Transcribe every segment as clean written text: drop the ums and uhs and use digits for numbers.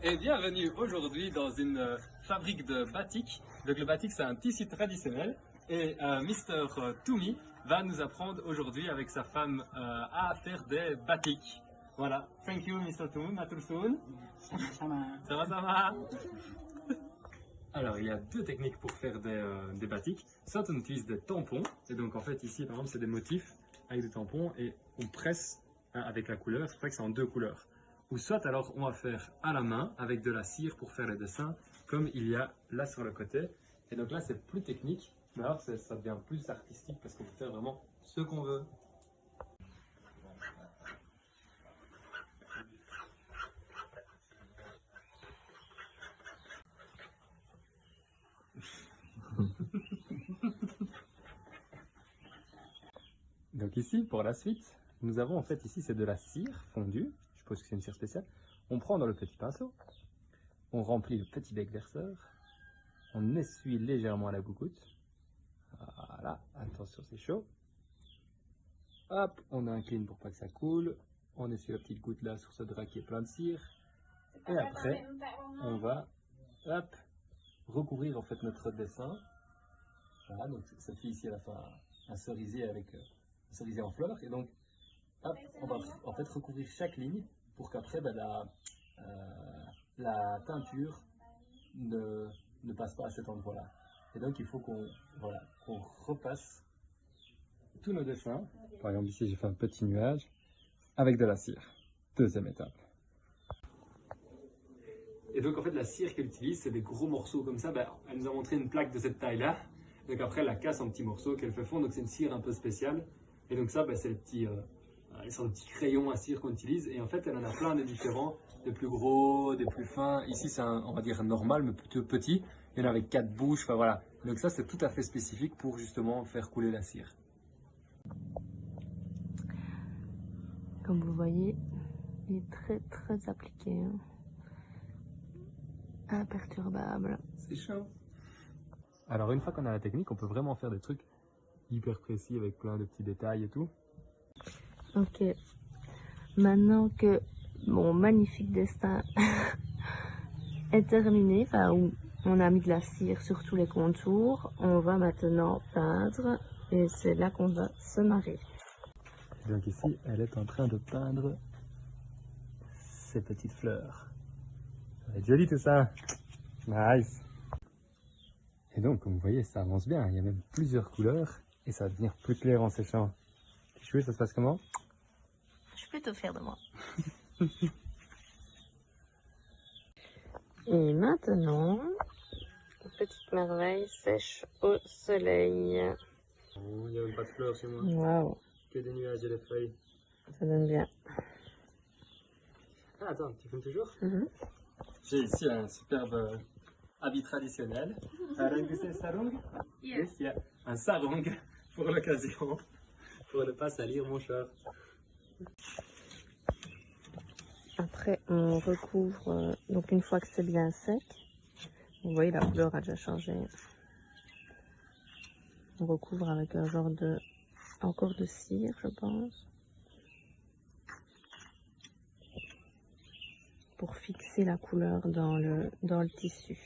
et bienvenue aujourd'hui dans une fabrique de batik. Donc le batik c'est un tissu traditionnel et Mr. Toumi va nous apprendre aujourd'hui avec sa femme à faire des batiks. Voilà, thank you Mr. Toumi, Matursun. Ça va. Alors il y a deux techniques pour faire des batiks. Soit on utilise des tampons, et donc en fait ici par exemple c'est des motifs avec des tampons et on presse avec la couleur, c'est pour ça que c'est en deux couleurs. Ou soit alors on va faire à la main avec de la cire pour faire les dessins, comme il y a là sur le côté. Et donc là c'est plus technique, mais alors ça devient plus artistique parce qu'on peut faire vraiment ce qu'on veut. Donc ici pour la suite, nous avons en fait ici c'est de la cire fondue, je suppose que c'est une cire spéciale. On prend dans le petit pinceau, on remplit le petit bec verseur, on essuie légèrement à la gougoute. Voilà, attention c'est chaud. Hop, on incline pour pas que ça coule. On essuie la petite goutte là sur ce drap qui est plein de cire. Et après, on va hop, recouvrir en fait notre dessin. Voilà, donc cette fille ici elle a fait un cerisier avec un cerisier en fleurs. Et donc, hop, on va en fait recouvrir chaque ligne pour qu'après la teinture ne passe pas à cet endroit-là. Et donc il faut qu'on repasse tous nos dessins. Par exemple ici j'ai fait un petit nuage avec de la cire. Deuxième étape. Et donc en fait la cire qu'elle utilise c'est des gros morceaux comme ça. Elle nous a montré une plaque de cette taille-là. Donc après elle la casse en petits morceaux qu'elle fait fondre. Donc c'est une cire un peu spéciale. Et donc ça c'est les petits crayons à cire qu'on utilise. Et en fait elle en a plein de différents. Des plus gros, des plus fins. Ici c'est on va dire normal mais plutôt petit. Il y en a avec 4 bouches. Enfin voilà. Donc ça c'est tout à fait spécifique pour justement faire couler la cire. Comme vous voyez, il est très appliqué, hein. Imperturbable. C'est chaud. Alors une fois qu'on a la technique, on peut vraiment faire des trucs hyper précis avec plein de petits détails et tout. Ok, maintenant que mon magnifique dessin est terminé, enfin où on a mis de la cire sur tous les contours, on va maintenant peindre et c'est là qu'on va se marrer. Donc ici, elle est en train de peindre ces petites fleurs. Ça va être joli tout ça. Nice. Et donc, comme vous voyez, ça avance bien. Il y a même plusieurs couleurs et ça va devenir plus clair en séchant. Chouette, ça se passe comment? Je suis plutôt fière de moi. Et maintenant, la petite merveille sèche au soleil. Oh, il n'y a même pas de fleurs chez moi. Waouh, Que des nuages et des feuilles. ça donne bien. Ah, attends, tu filmes toujours? J'ai ici un superbe habit traditionnel. C'est sarong? Yes, il y a un sarong pour l'occasion, pour ne pas salir mon short. Après, on recouvre, donc une fois que c'est bien sec, vous voyez la couleur a déjà changé. On recouvre avec un genre encore de cire, je pense, pour fixer la couleur dans le tissu.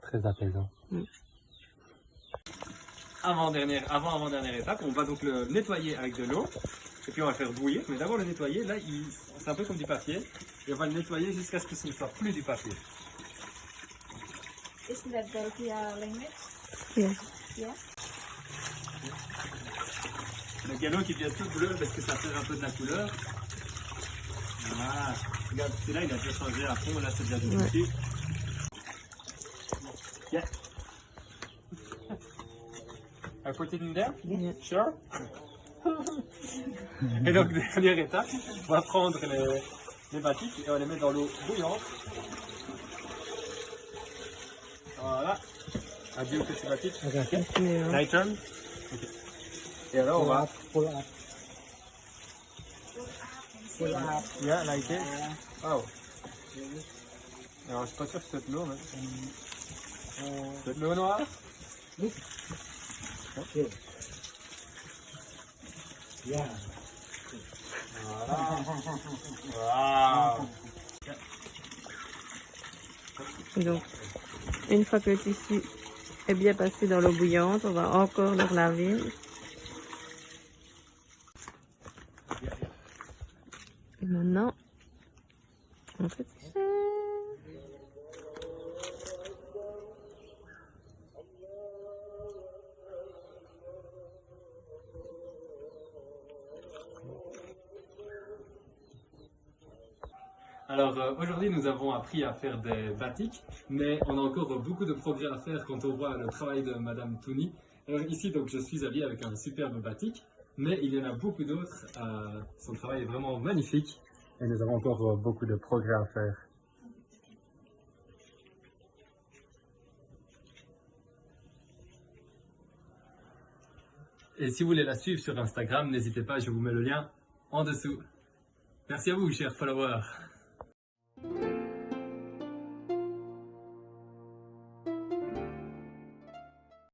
Très apaisant. Avant-dernière étape, on va donc le nettoyer avec de l'eau. Et puis on va le faire bouillir. Mais d'abord le nettoyer, là c'est un peu comme du papier. Et on va le nettoyer jusqu'à ce que ce ne soit plus du papier. Isn't that Belgia language? Yes. Yeah. Donc il y a l'eau qui devient toute bleue parce que ça perd un peu de la couleur. Voilà. Regarde, celui-là il a déjà changé à fond, là c'est déjà du petit. Yeah. I put it in there? Yeah. Sure? Et donc, dernière étape, on va prendre les batiks et on va les mettre dans l'eau bouillante. Voilà. Adieu petit batik. My turn. Okay. Et alors on va... Pull up. Yeah, like this. Oh. Alors, je suis pas sûr que c'est de l'eau, mais... C'est de l'eau noire? Oui. Ok. Bien. Voilà. Waouh. Donc, une fois que le tissu est bien passé dans l'eau bouillante, on va encore le relaver. Et maintenant, on fait sécher. Alors aujourd'hui nous avons appris à faire des batiks, mais on a encore beaucoup de progrès à faire quand on voit le travail de Madame Touni. Alors ici donc je suis habillé avec un superbe batik, mais il y en a beaucoup d'autres. Son travail est vraiment magnifique et nous avons encore beaucoup de progrès à faire. Et si vous voulez la suivre sur Instagram, n'hésitez pas, je vous mets le lien en dessous. Merci à vous chers followers.